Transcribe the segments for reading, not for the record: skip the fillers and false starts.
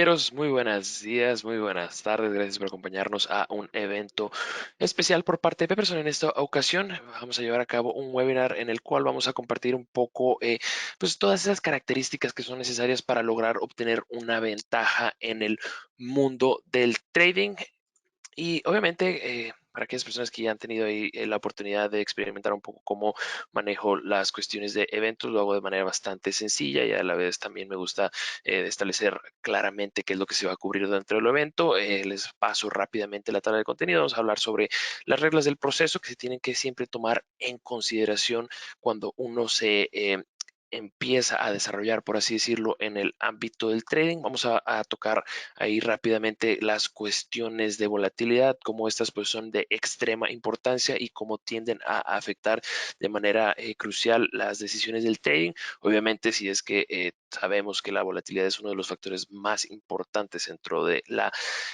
caballeros, muy buenos días, muy buenas tardes. Gracias por acompañarnos a un evento especial por parte de Peperson. En esta ocasión vamos a llevar a cabo un webinar en el cual vamos a compartir un poco pues todas esas características que son necesarias para lograr obtener una ventaja en el mundo del trading. Y obviamente, para aquellas personas que ya han tenido ahí la oportunidad de experimentar un poco cómo manejo las cuestiones de eventos, lo hago de manera bastante sencilla y a la vez también me gusta establecer claramente qué es lo que se va a cubrir dentro del evento. Les paso rápidamente la tabla de contenido. Vamos a hablar sobre las reglas del proceso que se tienen que siempre tomar en consideración cuando uno se empieza a desarrollar, por así decirlo, en el ámbito del trading. Vamos a tocar ahí rápidamente las cuestiones de volatilidad, cómo estas pues son de extrema importancia y cómo tienden a afectar de manera crucial las decisiones del trading. Obviamente, si es que sabemos que la volatilidad es uno de los factores más importantes dentro de la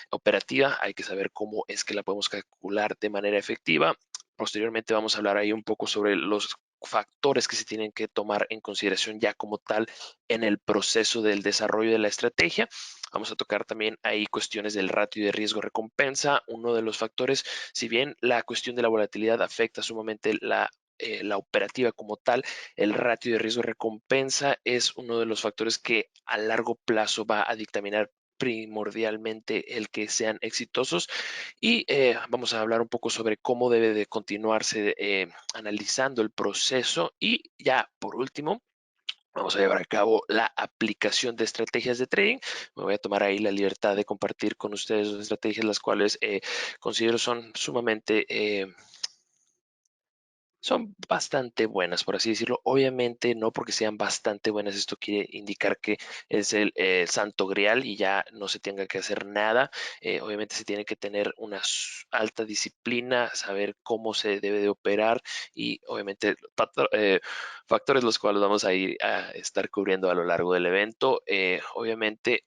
operativa, hay que saber cómo es que la podemos calcular de manera efectiva. Posteriormente vamos a hablar ahí un poco sobre los factores que se tienen que tomar en consideración ya como tal en el proceso del desarrollo de la estrategia. Vamos a tocar también ahí cuestiones del ratio de riesgo-recompensa, uno de los factores. Si bien la cuestión de la volatilidad afecta sumamente la operativa como tal, el ratio de riesgo-recompensa es uno de los factores que a largo plazo va a dictaminar primordialmente el que sean exitosos. Y vamos a hablar un poco sobre cómo debe de continuarse analizando el proceso. Y ya por último, vamos a llevar a cabo la aplicación de estrategias de trading. Me voy a tomar ahí la libertad de compartir con ustedes las estrategias las cuales considero son sumamente son bastante buenas, por así decirlo. Obviamente no porque sean bastante buenas, esto quiere indicar que es el santo grial y ya no se tenga que hacer nada. Obviamente se tiene que tener una alta disciplina, saber cómo se debe de operar y obviamente factores los cuales vamos a ir a estar cubriendo a lo largo del evento. Obviamente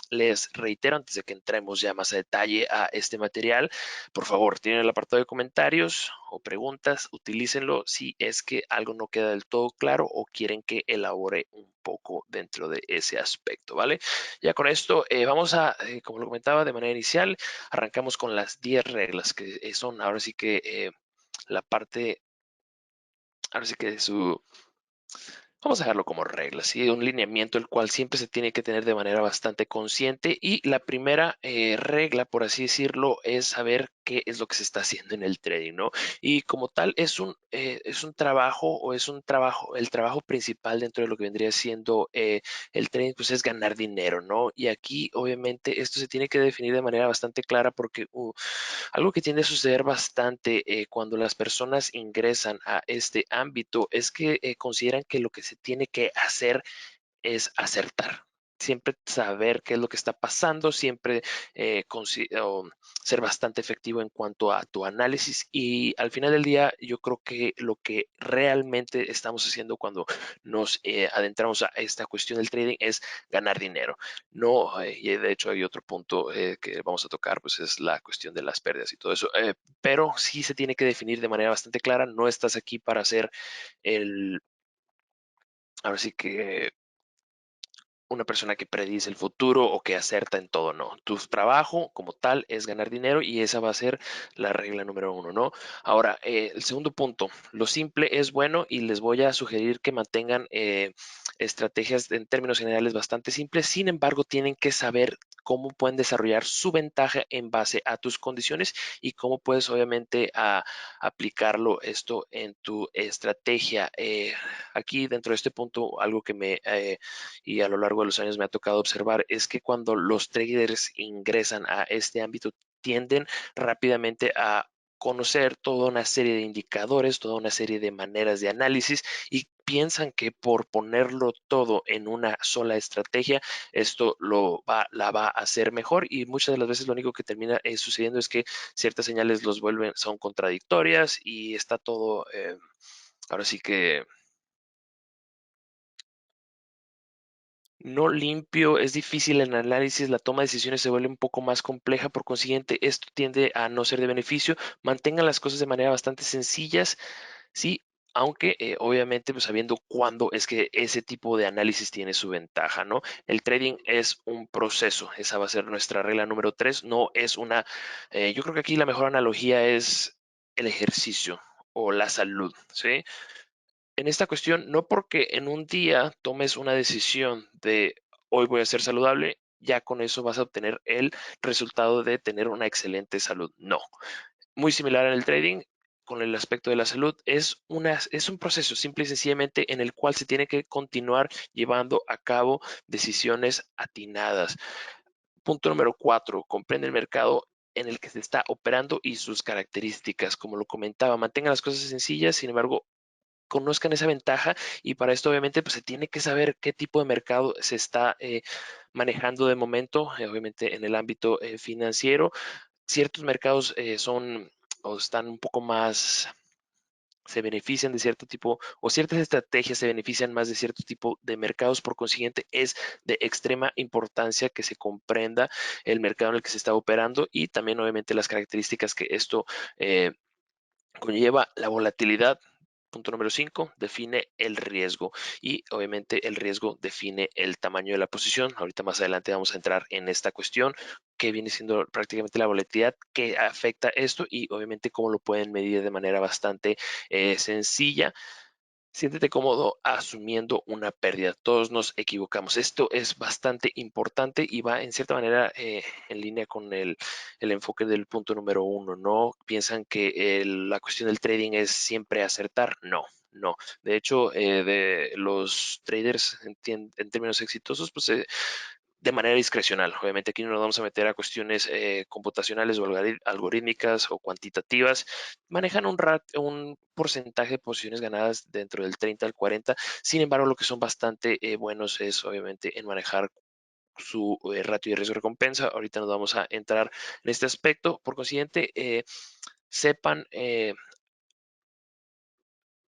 les reitero antes de que entremos ya más a detalle a este material, por favor, tienen el apartado de comentarios o preguntas, utilícenlo si es que algo no queda del todo claro o quieren que elabore un poco dentro de ese aspecto, ¿vale? Ya con esto vamos a, como lo comentaba de manera inicial, arrancamos con las 10 reglas que son ahora sí que la parte, ahora sí que su vamos a dejarlo como regla, ¿sí? Un lineamiento el cual siempre se tiene que tener de manera bastante consciente y la primera regla, por así decirlo, es saber qué es lo que se está haciendo en el trading, ¿no? Y como tal es un trabajo o es un trabajo, el trabajo principal dentro de lo que vendría siendo el trading, pues es ganar dinero, ¿no? Y aquí obviamente esto se tiene que definir de manera bastante clara porque algo que tiende a suceder bastante cuando las personas ingresan a este ámbito es que consideran que lo que se tiene que hacer es acertar. Siempre saber qué es lo que está pasando, siempre ser bastante efectivo en cuanto a tu análisis y al final del día yo creo que lo que realmente estamos haciendo cuando nos adentramos a esta cuestión del trading es ganar dinero. No, y de hecho hay otro punto que vamos a tocar, pues es la cuestión de las pérdidas y todo eso, pero sí se tiene que definir de manera bastante clara, no estás aquí para hacer el, ahora sí que una persona que predice el futuro o que acerta en todo, no. Tu trabajo como tal es ganar dinero y esa va a ser la regla número uno, ¿no? Ahora, el segundo punto, lo simple es bueno y les voy a sugerir que mantengan estrategias en términos generales bastante simples, sin embargo, tienen que saber cómo pueden desarrollar su ventaja en base a tus condiciones y cómo puedes obviamente aplicarlo esto en tu estrategia. Aquí dentro de este punto, algo que y a lo largo de los años me ha tocado observar es que cuando los traders ingresan a este ámbito tienden rápidamente a conocer toda una serie de indicadores, toda una serie de maneras de análisis y piensan que por ponerlo todo en una sola estrategia, esto la va a hacer mejor y muchas de las veces lo único que termina sucediendo es que ciertas señales son contradictorias y está todo, ahora sí que no limpio, es difícil el análisis, la toma de decisiones se vuelve un poco más compleja, por consiguiente, esto tiende a no ser de beneficio. Mantengan las cosas de manera bastante sencillas, ¿sí? aunque obviamente pues sabiendo cuándo es que ese tipo de análisis tiene su ventaja, ¿no? El trading es un proceso, esa va a ser nuestra regla número 3, no es una, yo creo que aquí la mejor analogía es el ejercicio o la salud, ¿sí? En esta cuestión, no porque en un día tomes una decisión de hoy voy a ser saludable, ya con eso vas a obtener el resultado de tener una excelente salud. No, muy similar en el trading, con el aspecto de la salud, es un proceso simple y sencillamente en el cual se tiene que continuar llevando a cabo decisiones atinadas. Punto número 4, comprende el mercado en el que se está operando y sus características. Como lo comentaba, mantengan las cosas sencillas, sin embargo, conozcan esa ventaja y para esto obviamente pues se tiene que saber qué tipo de mercado se está manejando de momento, obviamente en el ámbito financiero. Ciertos mercados son o están un poco más, se benefician de cierto tipo o ciertas estrategias se benefician más de cierto tipo de mercados. Por consiguiente, es de extrema importancia que se comprenda el mercado en el que se está operando y también obviamente las características que esto eh, conlleva. La volatilidad. Punto número 5, define el riesgo y obviamente el riesgo define el tamaño de la posición. Ahorita más adelante vamos a entrar en esta cuestión que viene siendo prácticamente la volatilidad que afecta esto y obviamente cómo lo pueden medir de manera bastante sencilla. Siéntete cómodo asumiendo una pérdida. Todos nos equivocamos. Esto es bastante importante y va en cierta manera en línea con el enfoque del punto número 1. No piensan que la cuestión del trading es siempre acertar. No, no. De hecho, de los traders en términos exitosos, pues de manera discrecional. Obviamente aquí no nos vamos a meter a cuestiones computacionales o algorítmicas o cuantitativas. Manejan un porcentaje de posiciones ganadas dentro del 30 al 40. Sin embargo, lo que son bastante buenos es obviamente en manejar su ratio de riesgo recompensa. Ahorita nos vamos a entrar en este aspecto. Por consiguiente, sepan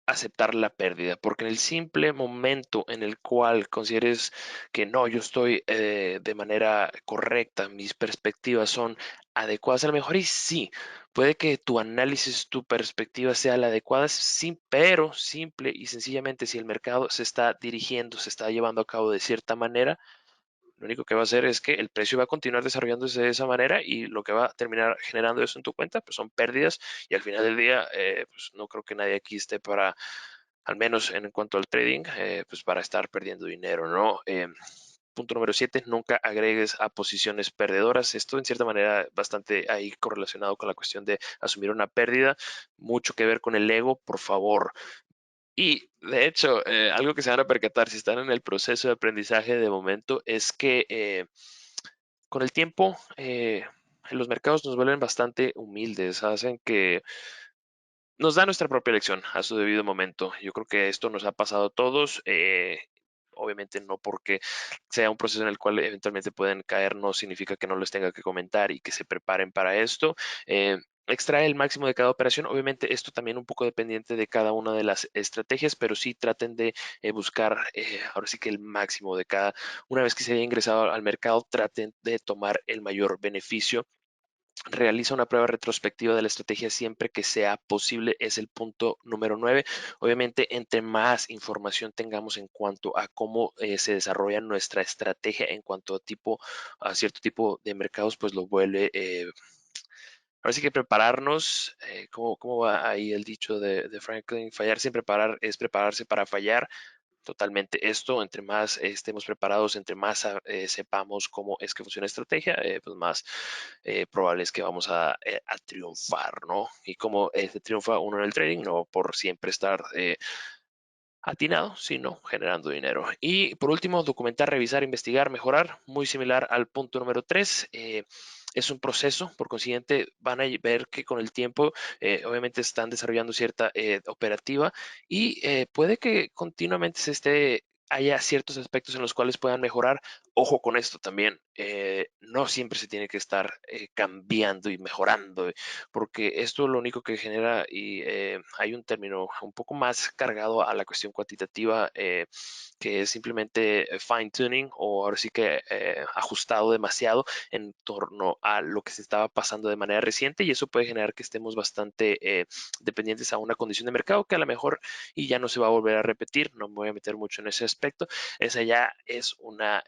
aceptar la pérdida, porque en el simple momento en el cual consideres que no, yo estoy de manera correcta, mis perspectivas son adecuadas a lo mejor y sí, puede que tu análisis, tu perspectiva sea la adecuada, sí, pero simple y sencillamente si el mercado se está dirigiendo, se está llevando a cabo de cierta manera, lo único que va a hacer es que el precio va a continuar desarrollándose de esa manera y lo que va a terminar generando eso en tu cuenta pues son pérdidas y al final del día pues no creo que nadie aquí esté para, al menos en cuanto al trading, pues para estar perdiendo dinero, ¿no? Punto número 7, nunca agregues a posiciones perdedoras. Esto en cierta manera bastante ahí correlacionado con la cuestión de asumir una pérdida, mucho que ver con el ego, por favor. Y de hecho, algo que se van a percatar si están en el proceso de aprendizaje de momento es que con el tiempo los mercados nos vuelven bastante humildes, hacen que nos da nuestra propia lección a su debido momento. Yo creo que esto nos ha pasado a todos. Obviamente no porque sea un proceso en el cual eventualmente pueden caer, no significa que no les tenga que comentar y que se preparen para esto. Extrae el máximo de cada operación. Obviamente esto también un poco dependiente de cada una de las estrategias, pero sí traten de buscar ahora sí que el máximo de cada. Una vez que se haya ingresado al mercado, traten de tomar el mayor beneficio. Realiza una prueba retrospectiva de la estrategia siempre que sea posible, es el punto número 9. Obviamente, entre más información tengamos en cuanto a cómo se desarrolla nuestra estrategia en cuanto a cierto tipo de mercados, pues lo vuelve, ahora sí que prepararnos, ¿cómo va ahí el dicho de Franklin? Fallar sin preparar es prepararse para fallar. Totalmente esto, entre más estemos preparados, entre más sepamos cómo es que funciona la estrategia, pues más probable es que vamos a triunfar, ¿no? Y cómo se triunfa uno en el trading, no por siempre estar atinado, sino generando dinero. Y por último, documentar, revisar, investigar, mejorar, muy similar al punto número 3. Es un proceso, por consiguiente van a ver que con el tiempo obviamente están desarrollando cierta operativa y puede que continuamente haya ciertos aspectos en los cuales puedan mejorar ojo con esto también, no siempre se tiene que estar cambiando y mejorando, porque esto lo único que genera, y hay un término un poco más cargado a la cuestión cuantitativa, que es simplemente fine tuning, o ahora sí que ajustado demasiado en torno a lo que se estaba pasando de manera reciente, y eso puede generar que estemos bastante dependientes a una condición de mercado que a lo mejor y ya no se va a volver a repetir. No me voy a meter mucho en ese aspecto, esa ya es una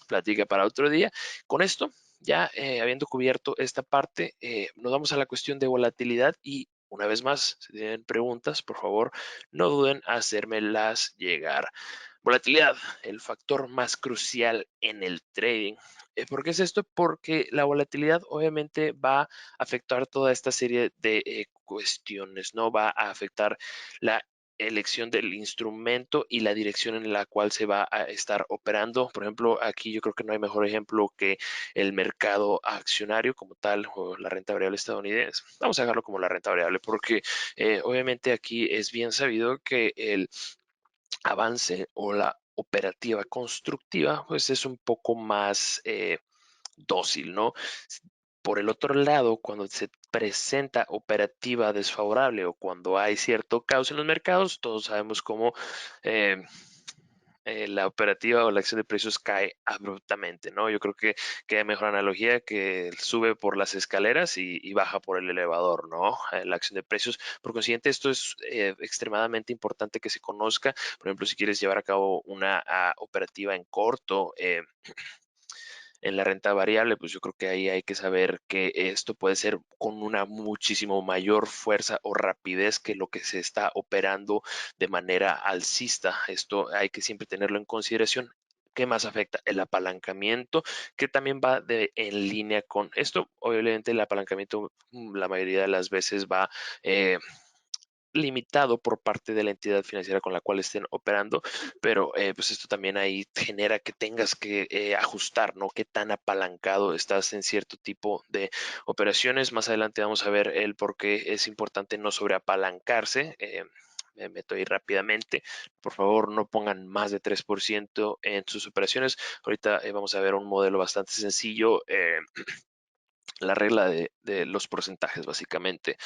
plática para otro día. Con esto, ya habiendo cubierto esta parte, nos vamos a la cuestión de volatilidad, y una vez más, si tienen preguntas, por favor, no duden en hacérmelas llegar. Volatilidad, el factor más crucial en el trading. ¿Por qué es esto? Porque la volatilidad obviamente va a afectar toda esta serie de cuestiones, ¿no? Va a afectar la elección del instrumento y la dirección en la cual se va a estar operando. Por ejemplo, aquí yo creo que no hay mejor ejemplo que el mercado accionario como tal, o la renta variable estadounidense. Vamos a dejarlo como la renta variable, porque obviamente aquí es bien sabido que el avance o la operativa constructiva pues es un poco más dócil, ¿no? Por el otro lado, cuando se presenta operativa desfavorable, o cuando hay cierto caos en los mercados, todos sabemos cómo eh, la operativa o la acción de precios cae abruptamente, ¿no? Yo creo que queda mejor analogía que sube por las escaleras y baja por el elevador, ¿no? La acción de precios. Por consiguiente, esto es extremadamente importante que se conozca. Por ejemplo, si quieres llevar a cabo una operativa en corto, en la renta variable, pues yo creo que ahí hay que saber que esto puede ser con una muchísimo mayor fuerza o rapidez que lo que se está operando de manera alcista. Esto hay que siempre tenerlo en consideración. ¿Qué más afecta? El apalancamiento, que también va en línea con esto. Obviamente el apalancamiento la mayoría de las veces va limitado por parte de la entidad financiera con la cual estén operando, pero pues esto también ahí genera que tengas que ajustar, ¿no? Qué tan apalancado estás en cierto tipo de operaciones. Más adelante vamos a ver el por qué es importante no sobreapalancarse. Me meto ahí rápidamente. Por favor, no pongan más de 3% en sus operaciones. Ahorita vamos a ver un modelo bastante sencillo. La regla de los porcentajes, básicamente.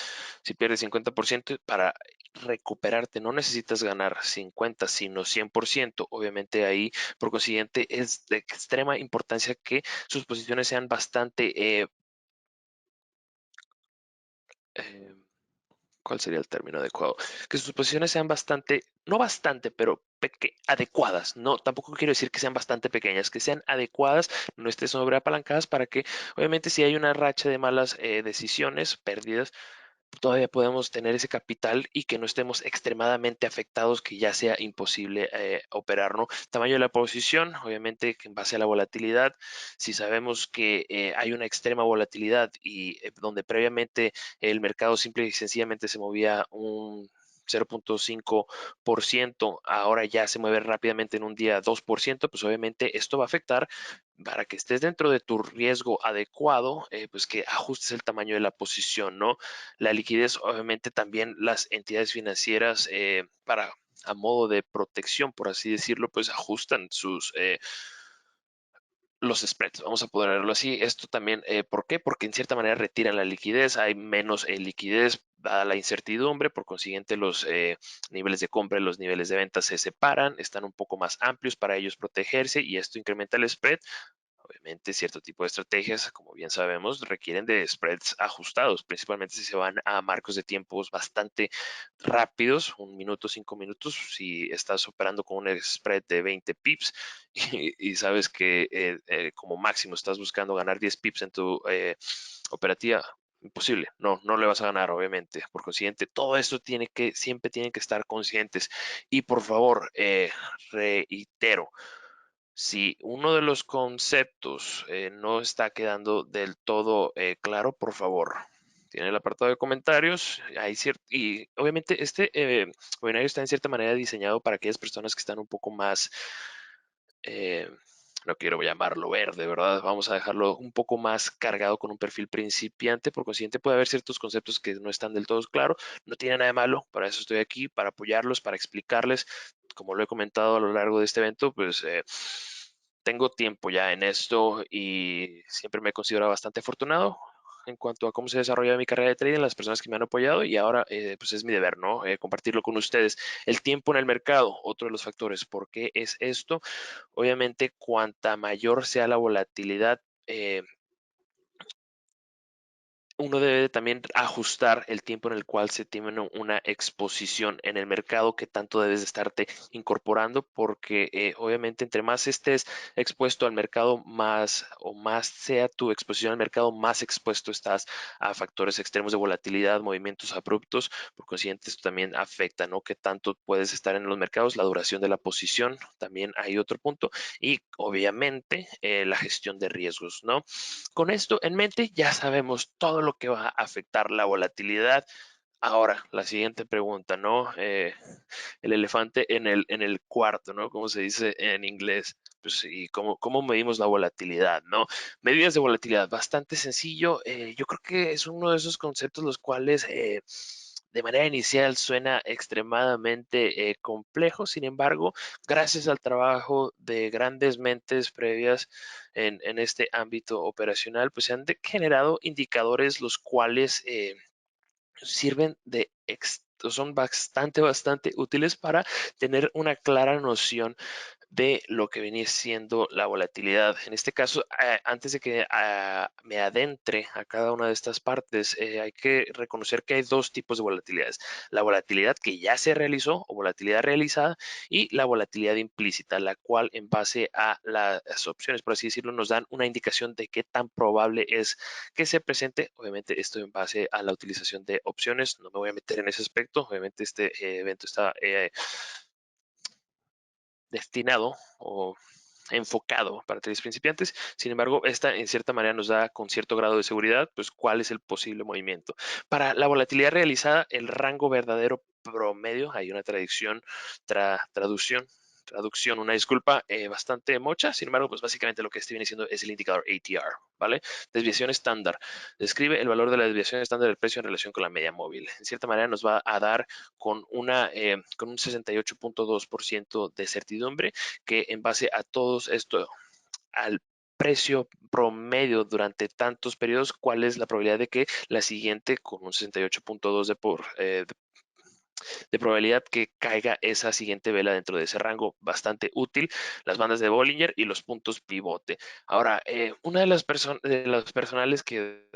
Si pierdes 50%, para recuperarte no necesitas ganar 50, sino 100%. Obviamente ahí, por consiguiente, es de extrema importancia que sus posiciones sean bastante eh, ¿cuál sería el término adecuado? Que sus posiciones sean bastante, no bastante, pero adecuadas. No, tampoco quiero decir que sean bastante pequeñas, que sean adecuadas, no estén sobreapalancadas, para que, obviamente, si hay una racha de malas decisiones, pérdidas, todavía podemos tener ese capital y que no estemos extremadamente afectados, que ya sea imposible operar, ¿no? Tamaño de la posición, obviamente que en base a la volatilidad. Si sabemos que hay una extrema volatilidad y donde previamente el mercado simple y sencillamente se movía un 0.5%, ahora ya se mueve rápidamente en un día 2%, pues obviamente esto va a afectar. Para que estés dentro de tu riesgo adecuado, pues que ajustes el tamaño de la posición, ¿no? La liquidez, obviamente también las entidades financieras, para a modo de protección, por así decirlo, pues ajustan los spreads, vamos a ponerlo así. Esto también, ¿por qué? Porque en cierta manera retiran la liquidez, hay menos liquidez dada la incertidumbre, por consiguiente los niveles de compra y los niveles de venta se separan, están un poco más amplios para ellos protegerse, y esto incrementa el spread. Obviamente, cierto tipo de estrategias, como bien sabemos, requieren de spreads ajustados, principalmente si se van a marcos de tiempos bastante rápidos, 1 minuto, 5 minutos. Si estás operando con un spread de 20 pips y sabes que como máximo estás buscando ganar 10 pips en tu operativa, imposible, no le vas a ganar, obviamente. Por consiguiente, todo esto siempre tienen que estar conscientes. Y por favor, reitero, si uno de los conceptos no está quedando del todo claro, por favor, tiene el apartado de comentarios. Y obviamente este webinario está en cierta manera diseñado para aquellas personas que están un poco más, eh, no quiero llamarlo verde, ¿verdad? Vamos a dejarlo un poco más cargado con un perfil principiante. Por consiguiente, puede haber ciertos conceptos que no están del todo claros. No tiene nada de malo, para eso estoy aquí, para apoyarlos, para explicarles. Como lo he comentado a lo largo de este evento, pues tengo tiempo ya en esto y siempre me he considerado bastante afortunado en cuanto a cómo se ha desarrollado mi carrera de trading, las personas que me han apoyado y ahora pues es mi deber, ¿no? Compartirlo con ustedes. El tiempo en el mercado, otro de los factores. ¿Por qué es esto? Obviamente, cuanta mayor sea la volatilidad, uno debe también ajustar el tiempo en el cual se tiene una exposición en el mercado que tanto debes de estarte incorporando porque obviamente entre más estés expuesto al mercado más sea tu exposición al mercado, más expuesto estás a factores extremos de volatilidad, movimientos abruptos. Por consiguiente, esto también afecta, ¿no? Que tanto puedes estar en los mercados, la duración de la posición, también hay otro punto y obviamente la gestión de riesgos, ¿no? Con esto en mente ya sabemos todo lo que va a afectar la volatilidad. Ahora, la siguiente pregunta, ¿no? El elefante en el cuarto, ¿no? Como se dice en inglés. Pues sí, ¿cómo medimos la volatilidad, no? Medidas de volatilidad, bastante sencillo. Yo creo que es uno de esos conceptos los cuales de manera inicial suena extremadamente complejo. Sin embargo, gracias al trabajo de grandes mentes previas en este ámbito operacional, pues se han generado indicadores los cuales sirven son bastante útiles para tener una clara noción de lo que viene siendo la volatilidad. En este caso, antes de que me adentre a cada una de estas partes, hay que reconocer que hay dos tipos de volatilidades. La volatilidad que ya se realizó o volatilidad realizada y la volatilidad implícita, la cual en base a las opciones, por así decirlo, nos dan una indicación de qué tan probable es que se presente. Obviamente esto en base a la utilización de opciones. No me voy a meter en ese aspecto. Obviamente este evento está destinado o enfocado para traders principiantes. Sin embargo, esta en cierta manera nos da con cierto grado de seguridad, pues cuál es el posible movimiento. Para la volatilidad realizada, el rango verdadero promedio, hay una traducción, una disculpa, bastante mocha. Sin embargo, pues básicamente lo que este viene siendo es el indicador ATR, ¿vale? Desviación estándar. Describe el valor de la desviación estándar del precio en relación con la media móvil. En cierta manera nos va a dar con con un 68.2% de certidumbre que en base a todos esto, al precio promedio durante tantos periodos, cuál es la probabilidad de que la siguiente con un 68.2 de probabilidad que caiga esa siguiente vela dentro de ese rango, bastante útil, las bandas de Bollinger y los puntos pivote. Ahora, una de los personales que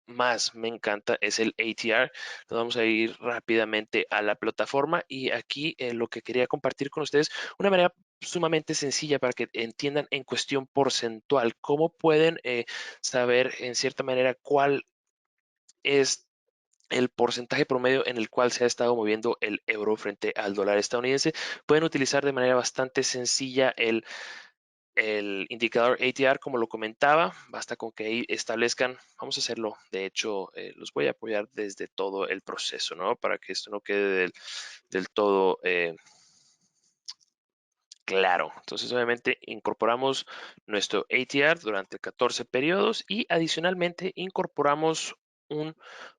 más me encanta es el ATR. Nos vamos a ir rápidamente a la plataforma y aquí lo que quería compartir con ustedes, una manera sumamente sencilla para que entiendan en cuestión porcentual cómo pueden saber en cierta manera cuál es el porcentaje promedio en el cual se ha estado moviendo el euro frente al dólar estadounidense. Pueden utilizar de manera bastante sencilla el indicador ATR, como lo comentaba, basta con que ahí establezcan, vamos a hacerlo, de hecho, los voy a apoyar desde todo el proceso, ¿no? Para que esto no quede del todo claro. Entonces, obviamente, incorporamos nuestro ATR durante 14 periodos y adicionalmente incorporamos un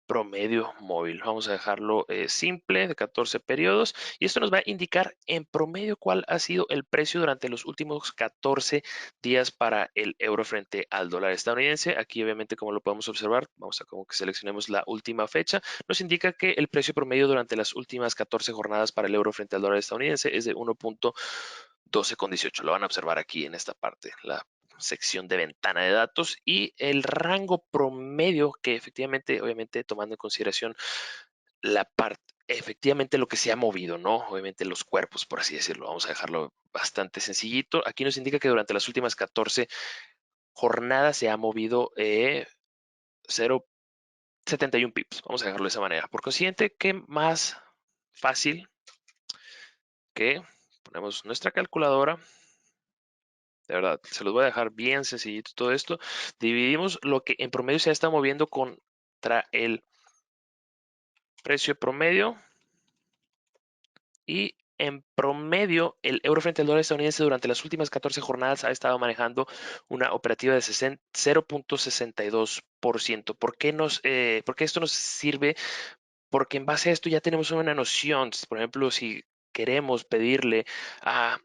promedio móvil. Vamos a dejarlo simple de 14 periodos y esto nos va a indicar en promedio cuál ha sido el precio durante los últimos 14 días para el euro frente al dólar estadounidense. Aquí obviamente como lo podemos observar, vamos a como que seleccionemos la última fecha, nos indica que el precio promedio durante las últimas 14 jornadas para el euro frente al dólar estadounidense es de 1.1218. Lo van a observar aquí en esta parte, la sección de ventana de datos y el rango promedio que efectivamente, obviamente tomando en consideración la parte, efectivamente lo que se ha movido, ¿no? Obviamente los cuerpos, por así decirlo. Vamos a dejarlo bastante sencillito. Aquí nos indica que durante las últimas 14 jornadas se ha movido 0.71 pips. Vamos a dejarlo de esa manera. Por consiguiente, ¿qué más fácil que ponemos nuestra calculadora? De verdad, se los voy a dejar bien sencillito todo esto. Dividimos lo que en promedio se está moviendo contra el precio promedio y en promedio el euro frente al dólar estadounidense durante las últimas 14 jornadas ha estado manejando una operativa de 0.62%. ¿Por qué esto nos sirve? Porque en base a esto ya tenemos una noción. Por ejemplo, si queremos pedirle a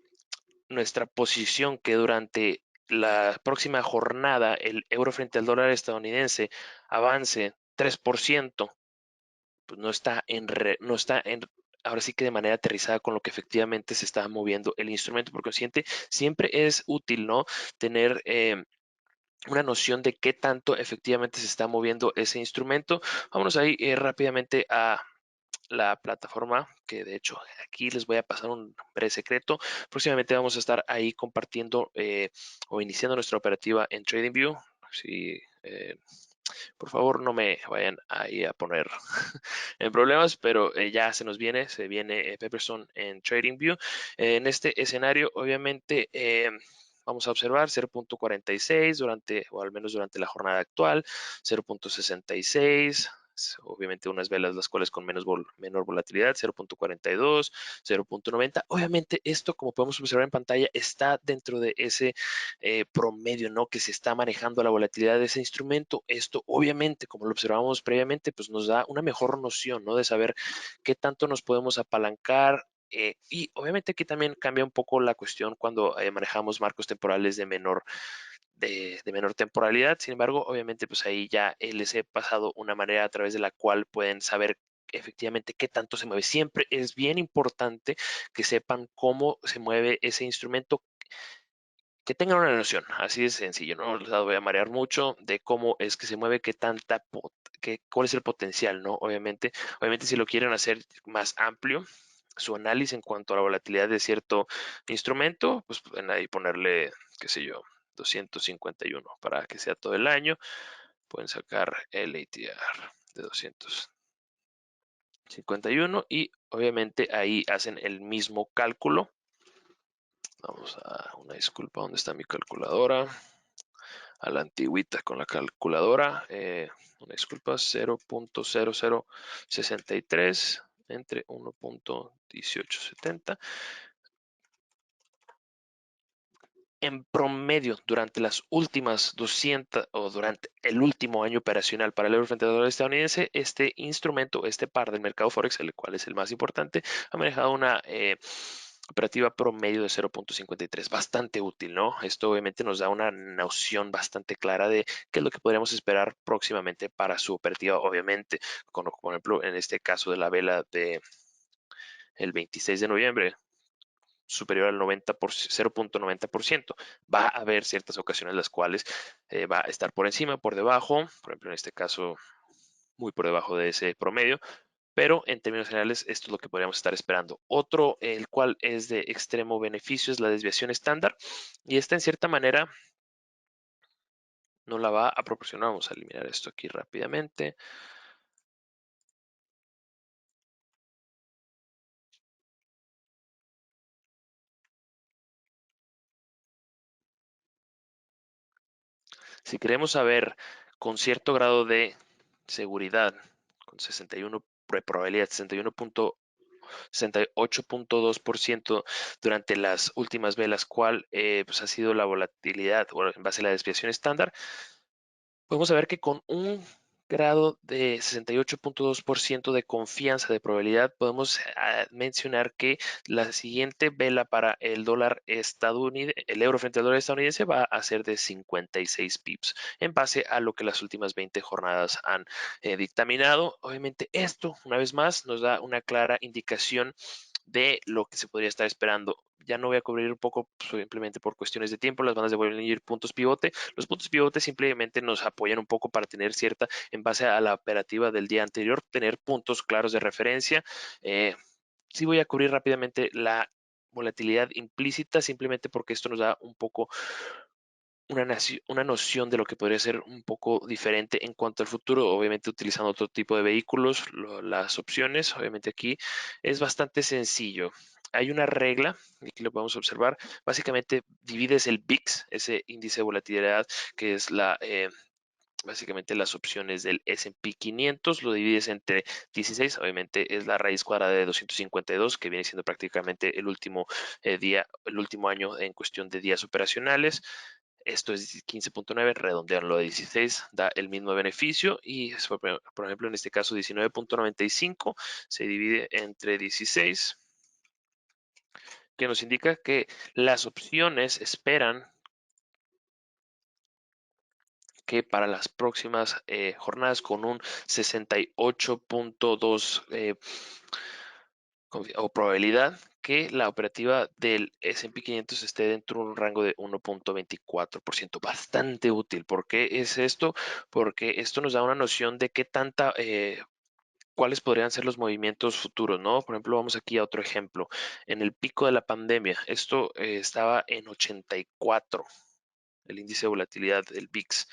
nuestra posición que durante la próxima jornada el euro frente al dólar estadounidense avance 3%, pues no está en ahora sí que de manera aterrizada con lo que efectivamente se está moviendo el instrumento. Por consiguiente, siempre es útil, ¿no? Tener una noción de qué tanto efectivamente se está moviendo ese instrumento. Vámonos ahí rápidamente a la plataforma, que de hecho aquí les voy a pasar un breve secreto. Próximamente vamos a estar ahí compartiendo o iniciando nuestra operativa en TradingView. Si por favor no me vayan ahí a poner en problemas, pero ya se viene Pepperstone en TradingView. En este escenario, obviamente, vamos a observar 0.46 durante, o al menos durante la jornada actual, 0.66, obviamente unas velas las cuales con menor volatilidad, 0.42, 0.90. Obviamente esto, como podemos observar en pantalla, está dentro de ese promedio, ¿no? Que se está manejando la volatilidad de ese instrumento. Esto, obviamente, como lo observamos previamente, pues nos da una mejor noción, ¿no? De saber qué tanto nos podemos apalancar. Y obviamente aquí también cambia un poco la cuestión cuando manejamos marcos temporales de menor temporalidad. Sin embargo, obviamente, pues ahí ya les he pasado una manera a través de la cual pueden saber efectivamente qué tanto se mueve. Siempre es bien importante que sepan cómo se mueve ese instrumento, que tengan una noción, así de sencillo, no les voy a marear mucho de cómo es que se mueve, cuál es el potencial, ¿no? Obviamente si lo quieren hacer más amplio, su análisis en cuanto a la volatilidad de cierto instrumento, pues pueden ahí ponerle, qué sé yo, 251 para que sea todo el año. Pueden sacar el ATR de 251 y obviamente ahí hacen el mismo cálculo. Vamos a una disculpa, ¿dónde está mi calculadora? A la antigüita con la calculadora. Una disculpa, 0.0063 entre 1.1870. En promedio, durante las últimas 200 o durante el último año operacional para el euro frente al dólar estadounidense, este instrumento, este par del mercado Forex, el cual es el más importante, ha manejado una operativa promedio de 0.53, bastante útil, ¿no? Esto obviamente nos da una noción bastante clara de qué es lo que podríamos esperar próximamente para su operativa, obviamente, como por ejemplo en este caso de la vela de el 26 de noviembre, superior al 0.90%. Va a haber ciertas ocasiones en las cuales va a estar por encima, por debajo, por ejemplo en este caso muy por debajo de ese promedio, pero en términos generales esto es lo que podríamos estar esperando. Otro, el cual es de extremo beneficio, es la desviación estándar, y esta en cierta manera no la va a proporcionar. Vamos a eliminar esto aquí rápidamente. Si queremos saber con cierto grado de seguridad, con 61 probabilidad, 68.2% durante las últimas velas, cuál pues ha sido la volatilidad o en base a la desviación estándar, podemos saber que con un grado de 68.2% de confianza de probabilidad, podemos mencionar que la siguiente vela para el dólar estadounidense, el euro frente al dólar estadounidense, va a ser de 56 pips, en base a lo que las últimas 20 jornadas han dictaminado. Obviamente esto, una vez más, nos da una clara indicación de lo que se podría estar esperando. Ya no voy a cubrir un poco simplemente por cuestiones de tiempo, las bandas de Bollinger puntos pivote. Los puntos pivote simplemente nos apoyan un poco para tener cierta, en base a la operativa del día anterior, tener puntos claros de referencia. Sí voy a cubrir rápidamente la volatilidad implícita, simplemente porque esto nos da un poco una noción de lo que podría ser un poco diferente en cuanto al futuro, obviamente utilizando otro tipo de vehículos, las opciones, obviamente aquí es bastante sencillo. Hay una regla, aquí lo podemos observar, básicamente divides el VIX, ese índice de volatilidad, que es básicamente las opciones del S&P 500, lo divides entre 16, obviamente es la raíz cuadrada de 252, que viene siendo prácticamente el último el último año en cuestión de días operacionales. Esto es 15.9, redondearlo a 16, da el mismo beneficio y, por ejemplo, en este caso 19.95 se divide entre 16 que nos indica que las opciones esperan que para las próximas jornadas con un 68.2 o probabilidad que la operativa del S&P 500 esté dentro de un rango de 1.24%. Bastante útil. ¿Por qué es esto? Porque esto nos da una noción de qué tanta cuáles podrían ser los movimientos futuros, ¿no? Por ejemplo, vamos aquí a otro ejemplo. En el pico de la pandemia, esto estaba en 84, el índice de volatilidad del VIX.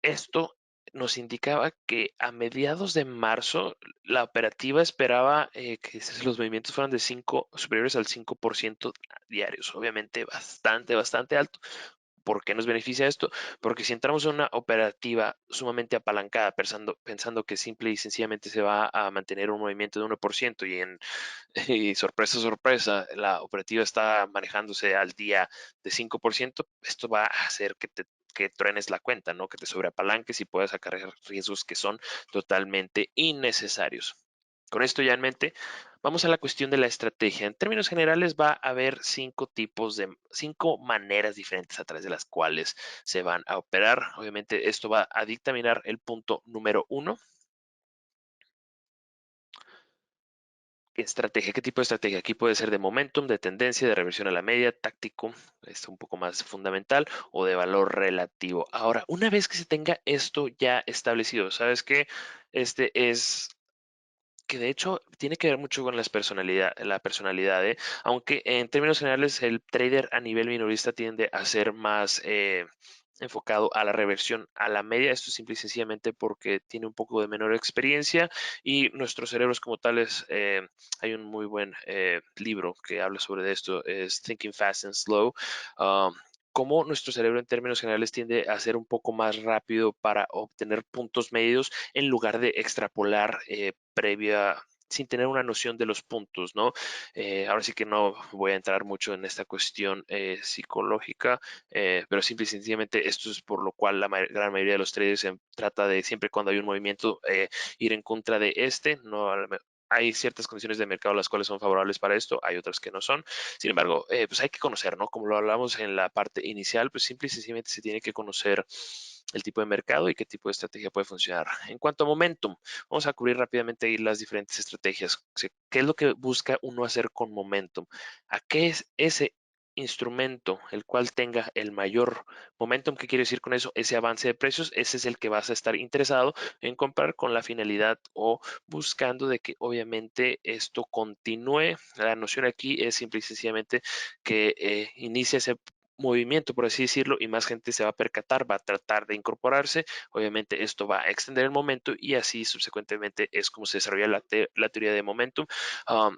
Esto nos indicaba que a mediados de marzo la operativa esperaba que los movimientos fueran de 5, superiores al 5% diarios. Obviamente bastante alto. ¿Por qué nos beneficia esto? Porque si entramos en una operativa sumamente apalancada, pensando que simple y sencillamente se va a mantener un movimiento de 1% y sorpresa, sorpresa, la operativa está manejándose al día de 5%, esto va a hacer que truenes la cuenta, ¿no? Que te sobreapalanques y puedas acarrear riesgos que son totalmente innecesarios. Con esto ya en mente, vamos a la cuestión de la estrategia. En términos generales va a haber 5 maneras diferentes a través de las cuales se van a operar. Obviamente esto va a dictaminar el punto número 1. Estrategia, ¿qué tipo de estrategia? Aquí puede ser de momentum, de tendencia, de reversión a la media, táctico, es un poco más fundamental, o de valor relativo. Ahora, una vez que se tenga esto ya establecido, ¿sabes qué? Este es que de hecho tiene que ver mucho con la personalidad, ¿eh? Aunque en términos generales el trader a nivel minorista tiende a ser más enfocado a la reversión a la media. Esto es simple y sencillamente porque tiene un poco de menor experiencia y nuestros cerebros como tales, hay un muy buen libro que habla sobre esto, es Thinking Fast and Slow. um, Cómo nuestro cerebro en términos generales tiende a ser un poco más rápido para obtener puntos medios en lugar de extrapolar previa, sin tener una noción de los puntos, ¿no? Ahora sí que no voy a entrar mucho en esta cuestión psicológica, pero simple y sencillamente esto es por lo cual la gran mayoría de los traders se trata de siempre cuando hay un movimiento ir en contra de este, no hay ciertas condiciones de mercado las cuales son favorables para esto, hay otras que no son. Sin embargo, pues hay que conocer, ¿no? Como lo hablamos en la parte inicial, pues simple y sencillamente se tiene que conocer el tipo de mercado y qué tipo de estrategia puede funcionar. En cuanto a momentum, vamos a cubrir rápidamente ahí las diferentes estrategias. ¿Qué es lo que busca uno hacer con momentum? ¿A qué es ese instrumento el cual tenga el mayor momentum? ¿Qué quiere decir con eso? Ese avance de precios, ese es el que vas a estar interesado en comprar con la finalidad o buscando de que obviamente esto continúe. La noción aquí es simple y sencillamente que inicie ese movimiento, por así decirlo, y más gente se va a percatar, va a tratar de incorporarse. Obviamente esto va a extender el momento y así subsecuentemente es como se desarrolla la teoría de momentum. Um,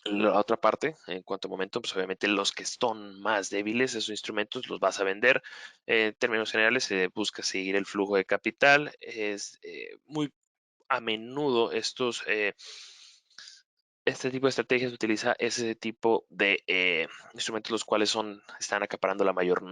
la otra parte, en cuanto a momentum, pues obviamente los que son más débiles, esos instrumentos los vas a vender. En términos generales, se busca seguir el flujo de capital. Es muy a menudo este tipo de estrategias utiliza ese tipo de instrumentos los cuales están acaparando la mayor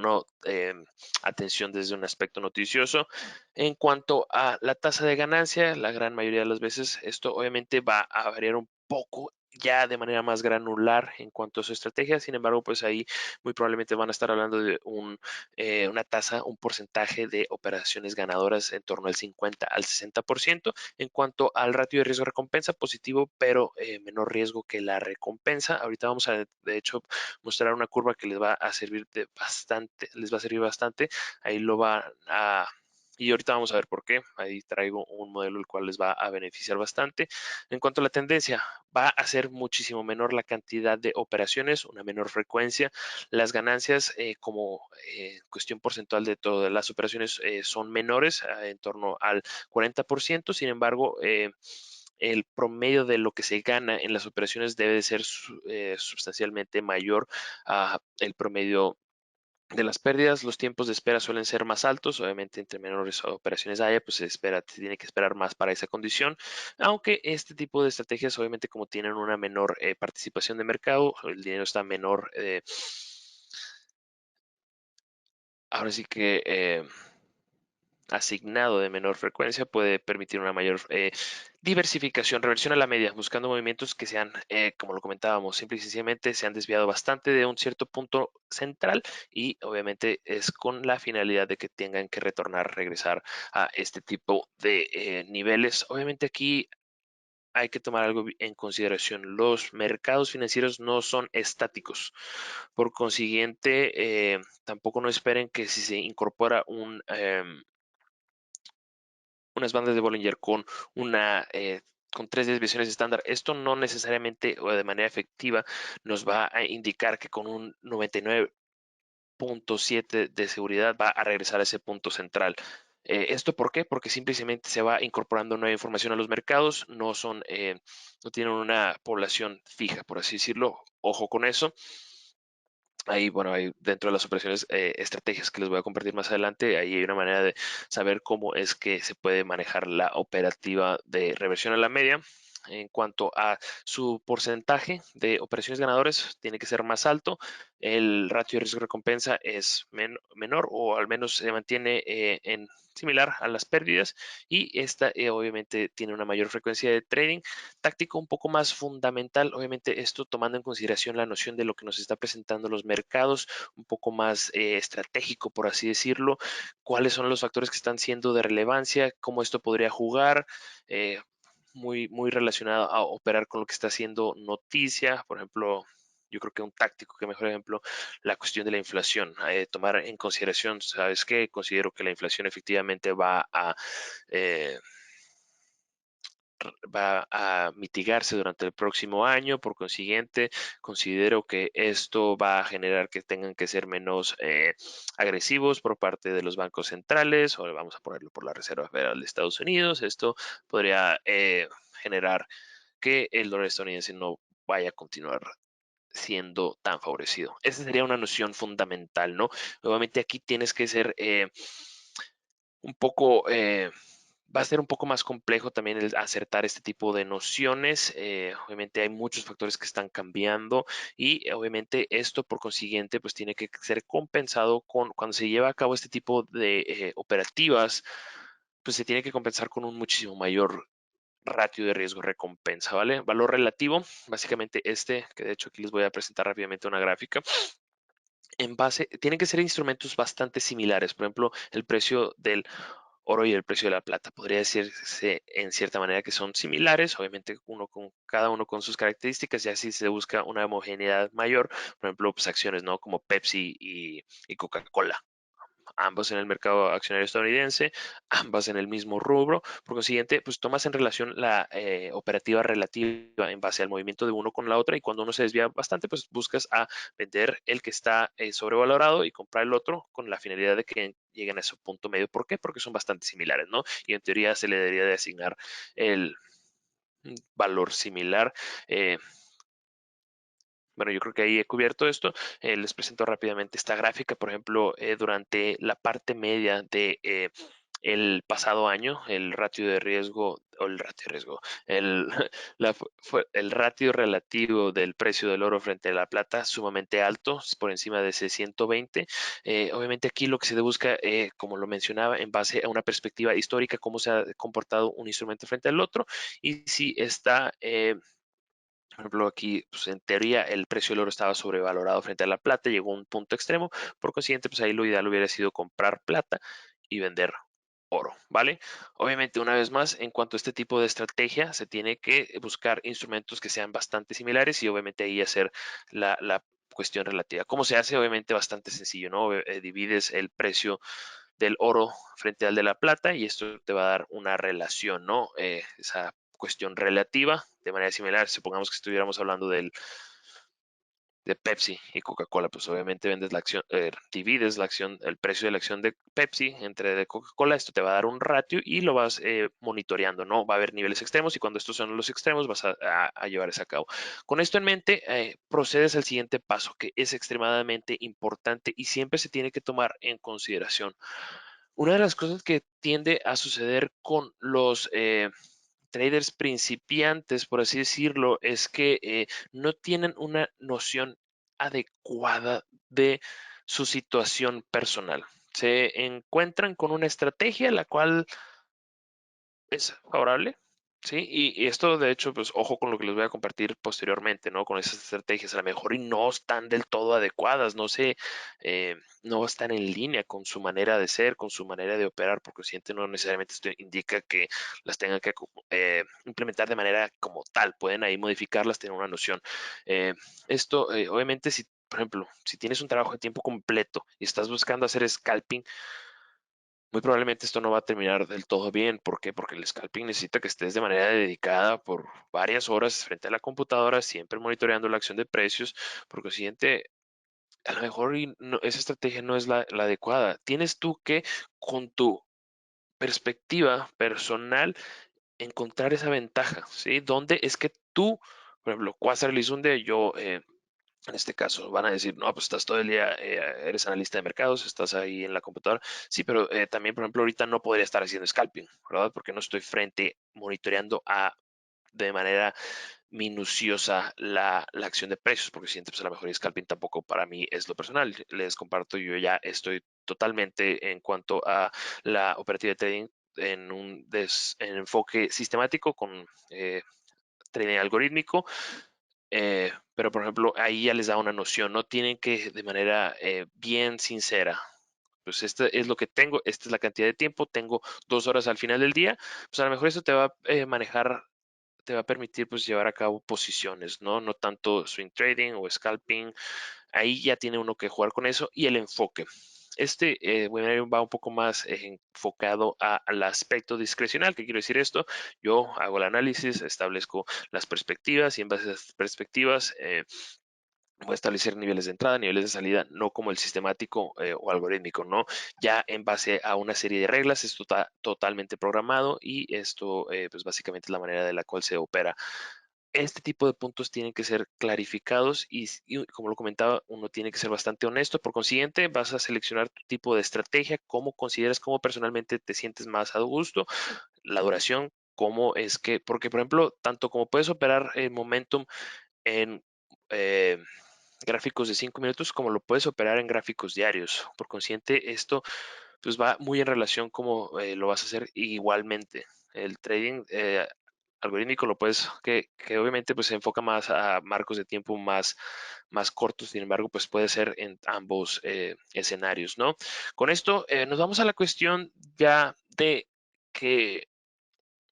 atención desde un aspecto noticioso. En cuanto a la tasa de ganancia, la gran mayoría de las veces esto obviamente va a variar un poco ya de manera más granular en cuanto a su estrategia. Sin embargo, pues ahí muy probablemente van a estar hablando de una tasa, un porcentaje de operaciones ganadoras en torno al 50 al 60%. En cuanto al ratio de riesgo-recompensa, positivo, pero menor riesgo que la recompensa. Ahorita vamos a, de hecho, mostrar una curva que les va a servir les va a servir bastante. Ahí lo va a... Y ahorita vamos a ver por qué. Ahí traigo un modelo el cual les va a beneficiar bastante. En cuanto a la tendencia, va a ser muchísimo menor la cantidad de operaciones, una menor frecuencia. Las ganancias, como cuestión porcentual de todas las operaciones, son menores, en torno al 40%. Sin embargo, el promedio de lo que se gana en las operaciones debe de ser sustancialmente mayor a el promedio de las pérdidas. Los tiempos de espera suelen ser más altos. Obviamente, entre menores operaciones haya, pues se tiene que esperar más para esa condición. Aunque este tipo de estrategias, obviamente, como tienen una menor participación de mercado, el dinero está menor. Ahora sí que asignado de menor frecuencia puede permitir una mayor diversificación, reversión a la media, buscando movimientos que sean, como lo comentábamos, simple y sencillamente se han desviado bastante de un cierto punto central y obviamente es con la finalidad de que tengan que retornar, regresar a este tipo de niveles. Obviamente aquí hay que tomar algo en consideración. Los mercados financieros no son estáticos. Por consiguiente, tampoco no esperen que si se incorpora unas bandas de Bollinger una con 3 desviaciones estándar, esto no necesariamente o de manera efectiva nos va a indicar que con un 99.7 de seguridad va a regresar a ese punto central. ¿Esto por qué? Porque simplemente se va incorporando nueva información a los mercados, no tienen una población fija, por así decirlo. Ojo con eso. Ahí, bueno, ahí dentro de las operaciones, estrategias que les voy a compartir más adelante, ahí hay una manera de saber cómo es que se puede manejar la operativa de reversión a la media. En cuanto a su porcentaje de operaciones ganadoras, tiene que ser más alto. El ratio de riesgo-recompensa es menor o al menos se mantiene en similar a las pérdidas y esta obviamente tiene una mayor frecuencia de trading táctico un poco más fundamental, obviamente esto tomando en consideración la noción de lo que nos está presentando los mercados, un poco más estratégico, por así decirlo, cuáles son los factores que están siendo de relevancia, cómo esto podría jugar, muy relacionado a operar con lo que está haciendo noticia, por ejemplo. Yo creo que un táctico que mejor ejemplo, la cuestión de la inflación, tomar en consideración, ¿sabes qué? Considero que la inflación efectivamente eh, va a mitigarse durante el próximo año. Por consiguiente, considero que esto va a generar que tengan que ser menos agresivos por parte de los bancos centrales, o vamos a ponerlo por la Reserva Federal de Estados Unidos. Esto podría generar que el dólar estadounidense no vaya a continuar siendo tan favorecido. Esa sería una noción fundamental, ¿no? Obviamente aquí tienes que ser un poco va a ser un poco más complejo también el acertar este tipo de nociones. Obviamente hay muchos factores que están cambiando y obviamente esto por consiguiente pues tiene que ser compensado con cuando se lleva a cabo este tipo de operativas, pues se tiene que compensar con un muchísimo mayor ratio de riesgo recompensa, ¿vale? Valor relativo, básicamente este, que de hecho aquí les voy a presentar rápidamente una gráfica. Tienen que ser instrumentos bastante similares. Por ejemplo, el precio del oro y el precio de la plata. Podría decirse en cierta manera que son similares, obviamente cada uno con sus características, y así se busca una homogeneidad mayor. Por ejemplo, pues acciones, ¿no? Como Pepsi y Coca-Cola, ambos en el mercado accionario estadounidense, ambas en el mismo rubro. Por consiguiente, pues tomas en relación la operativa relativa en base al movimiento de uno con la otra, y cuando uno se desvía bastante, pues buscas a vender el que está sobrevalorado y comprar el otro con la finalidad de que lleguen a ese punto medio. ¿Por qué? Porque son bastante similares, ¿no? Y en teoría se le debería de asignar el valor similar. Bueno, yo creo que ahí he cubierto esto. Les presento rápidamente esta gráfica. Por ejemplo, durante la parte media de el pasado año, el ratio de riesgo, o el ratio de riesgo, el, el ratio relativo del precio del oro frente a la plata sumamente alto, por encima de ese 120. Obviamente aquí lo que se busca, como lo mencionaba, en base a una perspectiva histórica, cómo se ha comportado un instrumento frente al otro y si está por ejemplo, aquí, pues en teoría, el precio del oro estaba sobrevalorado frente a la plata, llegó a un punto extremo, por consiguiente, pues ahí lo ideal hubiera sido comprar plata y vender oro, ¿vale? Obviamente, una vez más, en cuanto a este tipo de estrategia, se tiene que buscar instrumentos que sean bastante similares y obviamente ahí hacer la cuestión relativa. ¿Cómo se hace? Obviamente bastante sencillo, ¿no? Divides el precio del oro frente al de la plata y esto te va a dar una relación, ¿no? Esa cuestión relativa de manera similar. Supongamos que estuviéramos hablando de Pepsi y Coca-Cola, pues obviamente vendes la acción, divides la acción, el precio de la acción de Pepsi entre de Coca-Cola, esto te va a dar un ratio y lo vas monitoreando, ¿no? Va a haber niveles extremos y cuando estos son los extremos vas a llevar eso a cabo. Con esto en mente, procedes al siguiente paso que es extremadamente importante y siempre se tiene que tomar en consideración. Una de las cosas que tiende a suceder con los traders principiantes, por así decirlo, es que no tienen una noción adecuada de su situación personal. se encuentran con una estrategia la cual es favorable, ¿sí? Y esto, de hecho, pues ojo con lo que les voy a compartir posteriormente, ¿no? Con esas estrategias, a lo mejor y no están del todo adecuadas, no están en línea con su manera de ser, con su manera de operar, porque el cliente no necesariamente esto indica que las tengan que implementar de manera como tal, pueden ahí modificarlas, tener una noción. Eh, obviamente, si, por ejemplo, si tienes un trabajo de tiempo completo y estás buscando hacer scalping, muy probablemente esto no va a terminar del todo bien. ¿Por qué? Porque el scalping necesita que estés de manera dedicada por varias horas frente a la computadora, siempre monitoreando la acción de precios, porque siguiente, a lo mejor esa estrategia no es la adecuada. Tienes tú que, con tu perspectiva personal, encontrar esa ventaja, ¿sí? ¿Dónde es que tú, por ejemplo, Quasar Lizunde, yo en este caso van a decir, no, pues estás todo el día, eres analista de mercados, estás ahí en la computadora. Sí, pero también, por ejemplo, ahorita no podría estar haciendo scalping, ¿verdad? Porque no estoy monitoreando de manera minuciosa la acción de precios, porque siempre pues a lo mejor el scalping tampoco para mí es lo personal. Les comparto, yo ya estoy totalmente en cuanto a la operativa de trading en en enfoque sistemático con trading algorítmico, pero por ejemplo, ahí ya les da una noción, no tienen que de manera bien sincera. Pues esto es lo que tengo, esta es la cantidad de tiempo, tengo 2 horas al final del día, pues a lo mejor eso te va a te va a permitir pues llevar a cabo posiciones, ¿no? No tanto swing trading o scalping, ahí ya tiene uno que jugar con eso y el enfoque. Este webinar va un poco más enfocado al aspecto discrecional. ¿Qué quiero decir esto? Yo hago el análisis, establezco las perspectivas y en base a esas perspectivas voy a establecer niveles de entrada, niveles de salida, no como el sistemático o algorítmico, ¿no? Ya en base a una serie de reglas, esto está totalmente programado y esto pues básicamente es la manera de la cual se opera. Este tipo de puntos tienen que ser clarificados y como lo comentaba, uno tiene que ser bastante honesto. Por consiguiente, vas a seleccionar tu tipo de estrategia, cómo consideras, cómo personalmente te sientes más a gusto, la duración, cómo es que, porque por ejemplo, tanto como puedes operar el momentum en eh, gráficos de 5 minutos como lo puedes operar en gráficos diarios. Por consiguiente, esto pues va muy en relación como lo vas a hacer igualmente. El trading algorítmico lo puedes, que obviamente pues se enfoca más a marcos de tiempo más cortos, sin embargo pues puede ser en ambos escenarios, ¿no? Con esto nos vamos a la cuestión ya de que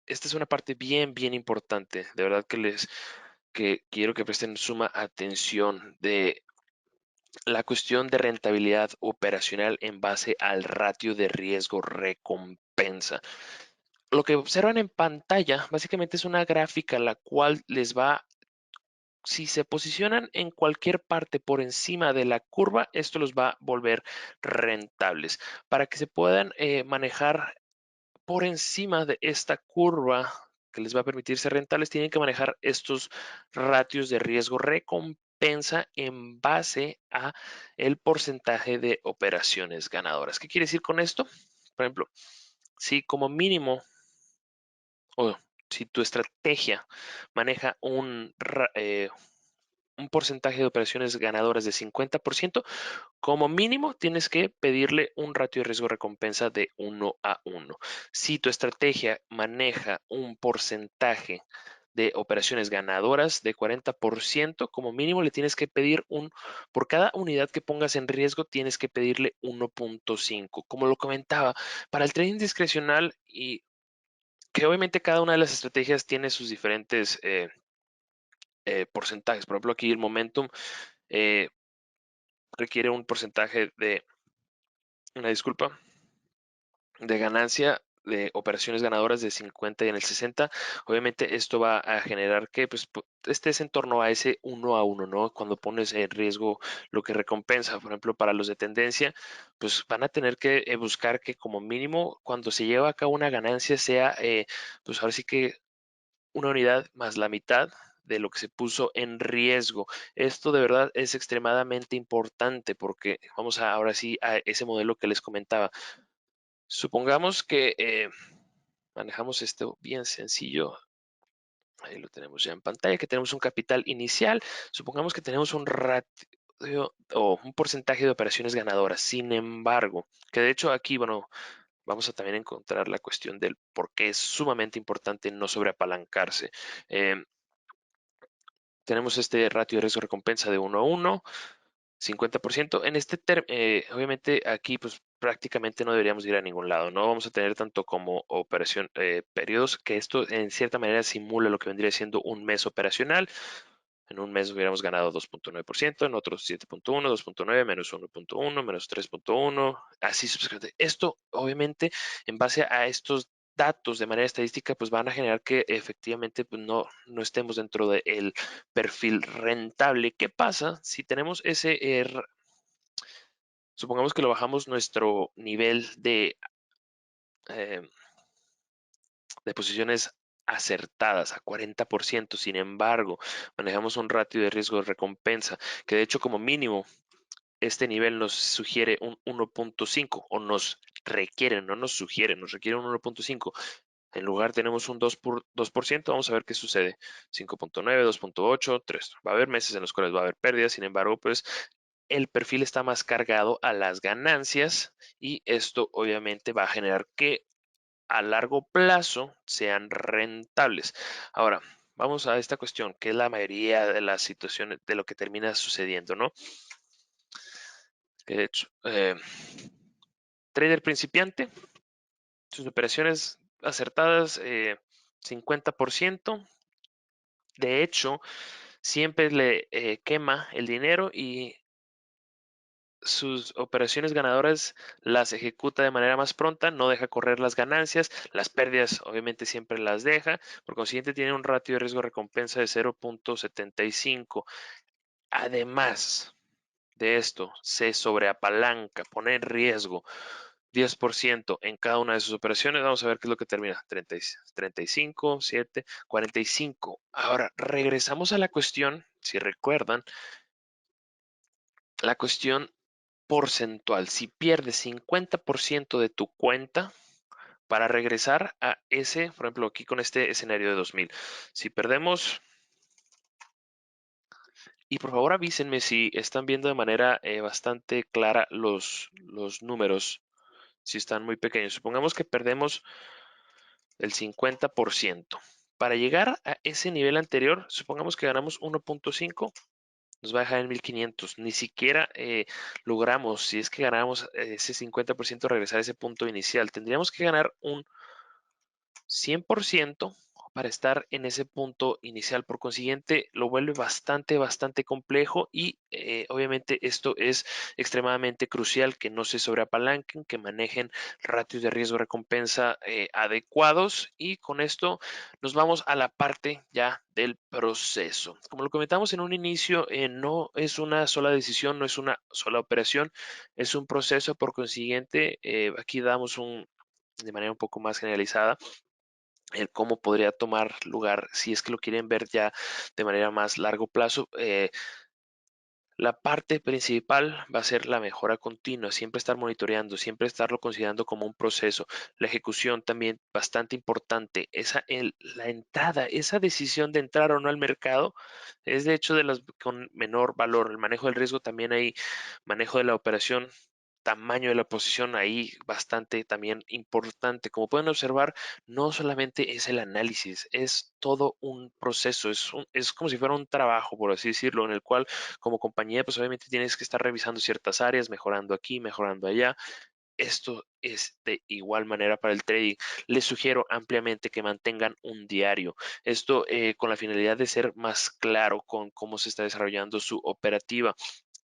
esta es una parte bien importante, de verdad que quiero que presten suma atención de la cuestión de rentabilidad operacional en base al ratio de riesgo recompensa. Lo que observan en pantalla básicamente es una gráfica la cual les va, si se posicionan en cualquier parte por encima de la curva, esto los va a volver rentables. Para que se puedan manejar por encima de esta curva que les va a permitir ser rentables, tienen que manejar estos ratios de riesgo recompensa en base a el porcentaje de operaciones ganadoras. ¿Qué quiere decir con esto? Por ejemplo, si como mínimo o si tu estrategia maneja un porcentaje de operaciones ganadoras de 50%, como mínimo tienes que pedirle un ratio de riesgo recompensa de 1:1. Si tu estrategia maneja un porcentaje de operaciones ganadoras de 40%, como mínimo le tienes que pedir por cada unidad que pongas en riesgo, tienes que pedirle 1.5. Como lo comentaba, para el trading discrecional y que obviamente cada una de las estrategias tiene sus diferentes porcentajes. Por ejemplo, aquí el momentum eh, requiere un porcentaje una disculpa, de ganancia de operaciones ganadoras de 50 y en el 60. Obviamente esto va a generar que pues estés en torno a ese 1:1, ¿no? Cuando pones en riesgo lo que recompensa, por ejemplo, para los de tendencia, pues van a tener que buscar que como mínimo cuando se lleva a cabo una ganancia sea, pues ahora sí que una unidad más la mitad de lo que se puso en riesgo. Esto de verdad es extremadamente importante porque vamos ahora sí a ese modelo que les comentaba. Supongamos que manejamos esto bien sencillo. Ahí lo tenemos ya en pantalla, que tenemos un capital inicial. Supongamos que tenemos un ratio. o un porcentaje de operaciones ganadoras. Sin embargo, que de hecho aquí, bueno, vamos a también encontrar la cuestión del por qué es sumamente importante no sobreapalancarse. Eh, Tenemos este ratio de riesgo recompensa de 1 a 1, 50%. En este obviamente aquí pues prácticamente no deberíamos ir a ningún lado, no vamos a tener tanto como operación, periodos, que esto en cierta manera simula lo que vendría siendo un mes operacional. En un mes hubiéramos ganado 2.9%, en otros 7.1, 2.9, menos 1.1, menos 3.1, así sucesivamente. Esto, obviamente, en base a estos datos de manera estadística, pues van a generar que efectivamente pues, no estemos dentro del perfil rentable. ¿Qué pasa si tenemos ese, supongamos que lo bajamos nuestro nivel eh, de posiciones acertadas a 40%, sin embargo, manejamos un ratio de riesgo de recompensa que de hecho como mínimo este nivel nos sugiere un 1.5 o nos requiere, no nos sugiere, nos requiere un 1.5. En lugar tenemos un 2%, vamos a ver qué sucede. 5.9, 2.8, 3. Va a haber meses en los cuales va a haber pérdidas, sin embargo, pues el perfil está más cargado a las ganancias y esto obviamente va a generar que a largo plazo sean rentables. Ahora, vamos a esta cuestión, que es la mayoría de las situaciones de lo que termina sucediendo, ¿no? Que de hecho, trader principiante, sus operaciones acertadas, 50%. De hecho, siempre le quema el dinero y sus operaciones ganadoras las ejecuta de manera más pronta, no deja correr las ganancias, las pérdidas obviamente siempre las deja, por consiguiente tiene un ratio de riesgo recompensa de 0.75. Además de esto, se sobreapalanca, pone en riesgo 10% en cada una de sus operaciones. Vamos a ver qué es lo que termina. 35, 7, 45. Ahora, regresamos a la cuestión, si recuerdan, la cuestión porcentual. Si pierdes 50% de tu cuenta para regresar a ese, por ejemplo, aquí con este escenario de 2000. Si perdemos, y por favor avísenme si están viendo de manera bastante clara los números, si están muy pequeños. Supongamos que perdemos el 50%. Para llegar a ese nivel anterior, supongamos que ganamos 1.5, nos va a dejar en 1500. Ni siquiera logramos, si es que ganamos ese 50%, regresar a ese punto inicial. Tendríamos que ganar un 100% para estar en ese punto inicial. Por consiguiente, lo vuelve bastante complejo y obviamente esto es extremadamente crucial, que no se sobreapalanquen, que manejen ratios de riesgo-recompensa adecuados, y con esto nos vamos a la parte ya del proceso. Como lo comentamos en un inicio, no es una sola decisión, no es una sola operación, es un proceso. Por consiguiente, aquí damos de manera un poco más generalizada el cómo podría tomar lugar si es que lo quieren ver ya de manera más largo plazo. La parte principal va a ser la mejora continua, siempre estar monitoreando, siempre estarlo considerando como un proceso. La ejecución también bastante importante. La entrada, esa decisión de entrar o no al mercado es de hecho de las con menor valor. El manejo del riesgo también hay, manejo de la operación, tamaño de la posición ahí bastante también importante. Como pueden observar, no solamente es el análisis, es todo un proceso, es como si fuera un trabajo, por así decirlo, en el cual como compañía pues obviamente tienes que estar revisando ciertas áreas, mejorando aquí, mejorando allá. Esto es de igual manera para el trading. Les sugiero ampliamente que mantengan un diario. Esto con la finalidad de ser más claro con cómo se está desarrollando su operativa.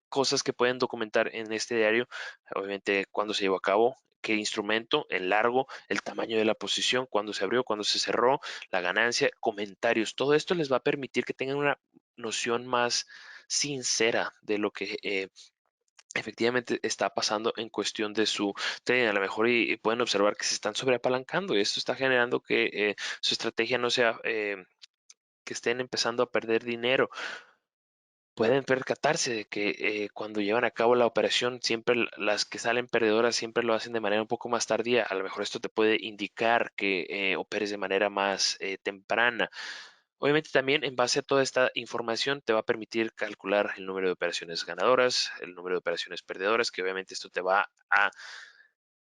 Cosas que pueden documentar en este diario, obviamente cuándo se llevó a cabo, qué instrumento, el largo, el tamaño de la posición, cuándo se abrió, cuándo se cerró, la ganancia, comentarios. Todo esto les va a permitir que tengan una noción más sincera de lo que efectivamente está pasando en cuestión de su trading. A lo mejor y pueden observar que se están sobreapalancando y esto está generando que su estrategia no sea, que estén empezando a perder dinero. Pueden percatarse de que cuando llevan a cabo la operación, siempre las que salen perdedoras siempre lo hacen de manera un poco más tardía. A lo mejor esto te puede indicar que operes de manera más temprana. Obviamente también en base a toda esta información te va a permitir calcular el número de operaciones ganadoras, el número de operaciones perdedoras, que obviamente esto te va a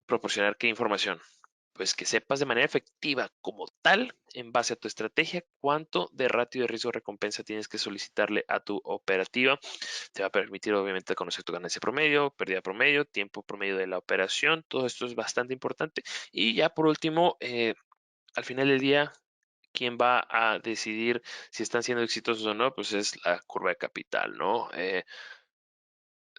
proporcionar qué información. Pues que sepas de manera efectiva como tal, en base a tu estrategia, cuánto de ratio de riesgo recompensa tienes que solicitarle a tu operativa. Te va a permitir obviamente conocer tu ganancia promedio, pérdida promedio, tiempo promedio de la operación. Todo esto es bastante importante. Y ya por último, al final del día, quien va a decidir si están siendo exitosos o no, pues es la curva de capital, ¿no?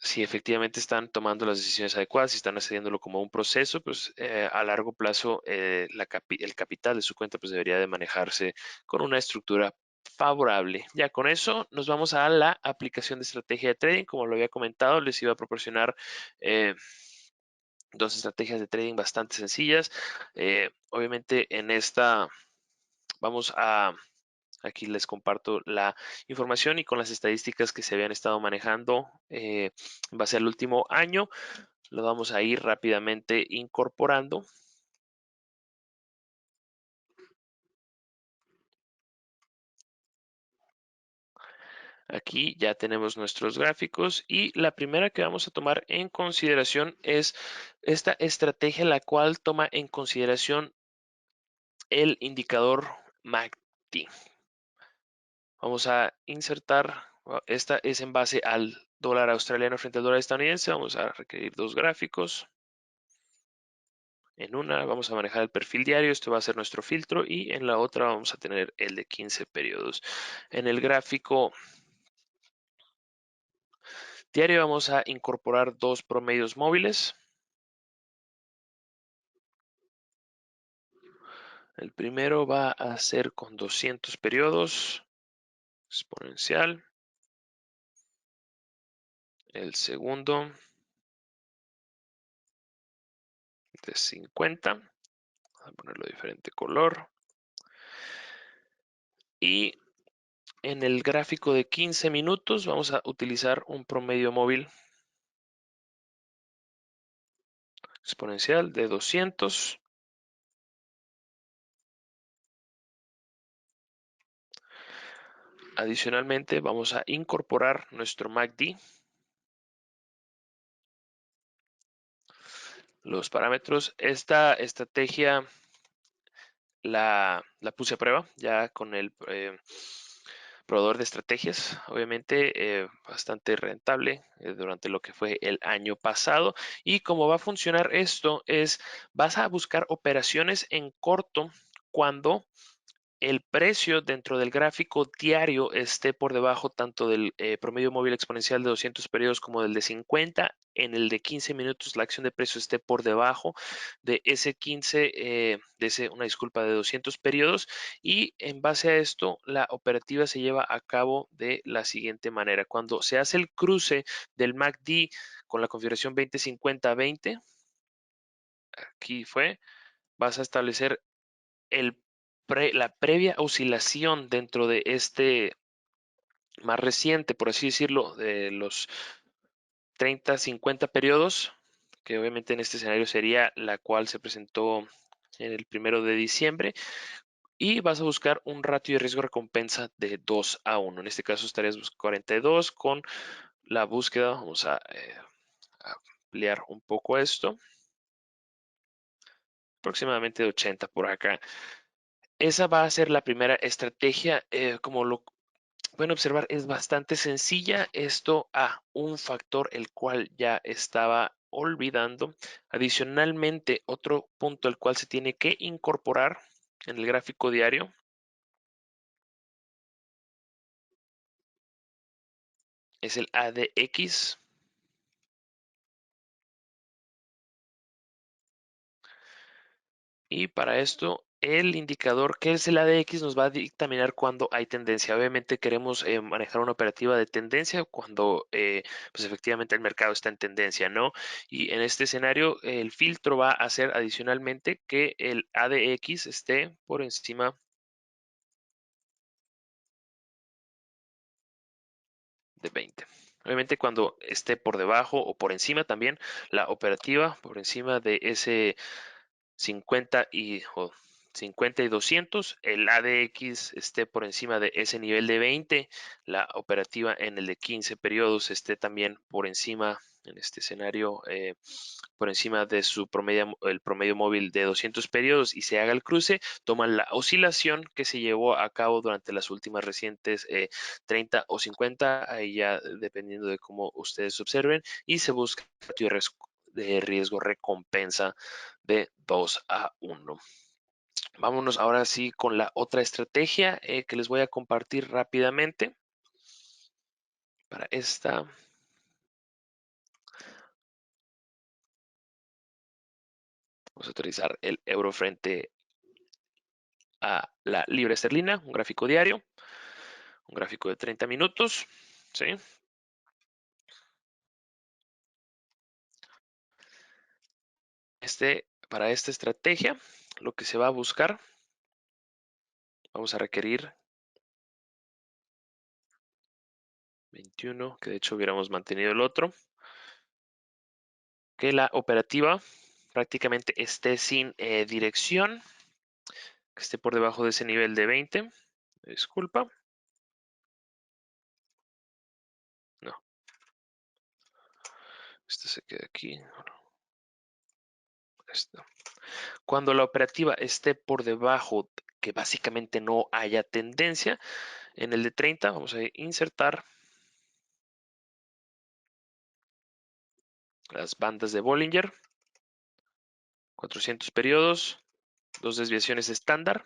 Si efectivamente están tomando las decisiones adecuadas, si están haciéndolo como un proceso, pues a largo plazo el capital de su cuenta pues debería de manejarse con una estructura favorable. Ya con eso nos vamos a la aplicación de estrategia de trading. Como lo había comentado, les iba a proporcionar eh, dos estrategias de trading bastante sencillas. Obviamente en esta vamos a aquí les comparto la información y con las estadísticas que se habían estado manejando en base al último año. Lo vamos a ir rápidamente incorporando. Aquí ya tenemos nuestros gráficos y la primera que vamos a tomar en consideración es esta estrategia, la cual toma en consideración el indicador MACD. Vamos a insertar, esta es en base al dólar australiano frente al dólar estadounidense. Vamos a requerir dos gráficos. En una vamos a manejar el perfil diario, esto va a ser nuestro filtro, y en la otra vamos a tener el de 15 periodos. En el gráfico diario vamos a incorporar dos promedios móviles. El primero va a ser con 200 periodos, exponencial. El segundo de 50. Vamos a ponerlo de diferente color. Y en el gráfico de 15 minutos vamos a utilizar un promedio móvil exponencial de 200. Adicionalmente vamos a incorporar nuestro MACD. Los parámetros, esta estrategia la puse a prueba ya con el proveedor de estrategias, obviamente bastante rentable durante lo que fue el año pasado. Y cómo va a funcionar esto es, vas a buscar operaciones en corto cuando el precio dentro del gráfico diario esté por debajo tanto del promedio móvil exponencial de 200 periodos como del de 50. En el de 15 minutos la acción de precio esté por debajo de ese 15, una disculpa, de 200 periodos. Y en base a esto la operativa se lleva a cabo de la siguiente manera. Cuando se hace el cruce del MACD con la configuración 20-50-20, aquí fue, vas a establecer la previa oscilación dentro de este más reciente, por así decirlo, de los 30-50 periodos, que obviamente en este escenario sería la cual se presentó en el 1 de diciembre, y vas a buscar un ratio de riesgo recompensa de 2-1. En este caso estarías buscando 42 con la búsqueda. Vamos a ampliar un poco esto, aproximadamente de 80 por acá. Esa va a ser la primera estrategia. Como lo pueden observar, es bastante sencilla. Esto a un factor el cual ya estaba olvidando. Adicionalmente, otro punto el cual se tiene que incorporar en el gráfico diario es el ADX. Y para esto, el indicador que es el ADX nos va a dictaminar cuando hay tendencia. Obviamente queremos manejar una operativa de tendencia cuando pues efectivamente el mercado está en tendencia, ¿no? Y en este escenario el filtro va a hacer adicionalmente que el ADX esté por encima de 20. Obviamente cuando esté por debajo o por encima también la operativa, por encima de ese 50 y 50 y 200, el ADX esté por encima de ese nivel de 20, la operativa en el de 15 periodos esté también por encima, en este escenario, por encima de su promedio, el promedio móvil de 200 periodos y se haga el cruce, toman la oscilación que se llevó a cabo durante las últimas recientes 30 o 50, ahí ya dependiendo de cómo ustedes observen, y se busca de riesgo recompensa de 2-1. Vámonos ahora sí con la otra estrategia que les voy a compartir rápidamente. Para esta, vamos a utilizar el euro frente a la libra esterlina, un gráfico diario, un gráfico de 30 minutos. ¿Sí? Para esta estrategia, lo que se va a buscar, vamos a requerir 21, que de hecho hubiéramos mantenido el otro, que la operativa prácticamente esté sin dirección, que esté por debajo de ese nivel de 20. Disculpa. No, este se queda aquí. Esto. Cuando la operativa esté por debajo, que básicamente no haya tendencia, en el de 30 vamos a insertar las bandas de Bollinger, 400 periodos, 2 desviaciones estándar.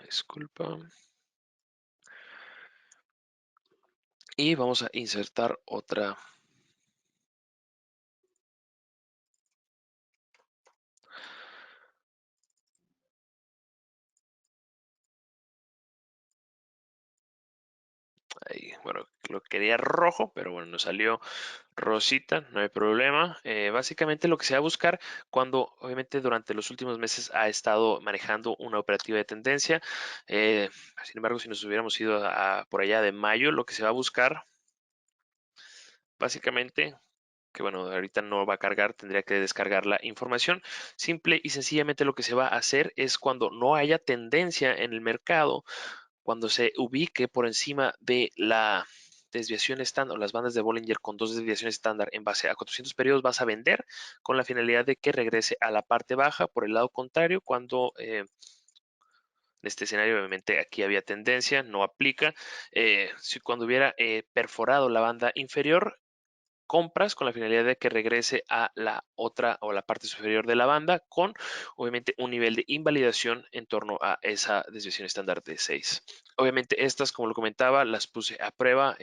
Disculpa. Y vamos a insertar otra. Ahí, bueno, lo quería rojo, pero bueno, nos salió rosita, no hay problema. Básicamente lo que se va a buscar cuando obviamente durante los últimos meses ha estado manejando una operativa de tendencia. Sin embargo, si nos hubiéramos ido por allá de mayo, lo que se va a buscar básicamente, que bueno, ahorita no va a cargar, tendría que descargar la información. Simple y sencillamente lo que se va a hacer es cuando no haya tendencia en el mercado, cuando se ubique por encima de la desviación estándar o las bandas de Bollinger con 2 desviaciones estándar en base a 400 periodos, vas a vender con la finalidad de que regrese a la parte baja. Por el lado contrario, cuando en este escenario obviamente aquí había tendencia, no aplica. Si cuando hubiera perforado la banda inferior, compras con la finalidad de que regrese a la otra o la parte superior de la banda con obviamente un nivel de invalidación en torno a esa desviación estándar de 6. Obviamente estas, como lo comentaba, las puse a prueba,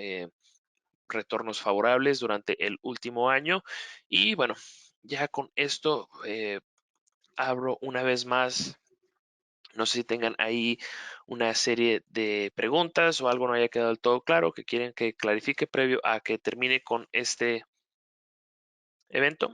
retornos favorables durante el último año y bueno, ya con esto abro una vez más. No sé si tengan ahí una serie de preguntas o algo no haya quedado del todo claro que quieren que clarifique previo a que termine con este evento.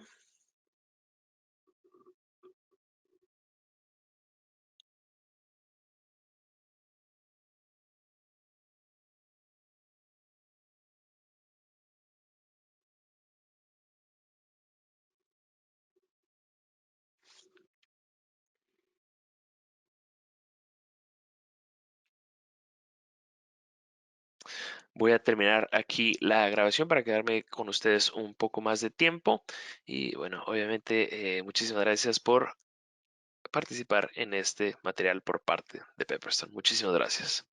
Voy a terminar aquí la grabación para quedarme con ustedes un poco más de tiempo. Y bueno, obviamente, muchísimas gracias por participar en este material por parte de Pepperstone. Muchísimas gracias.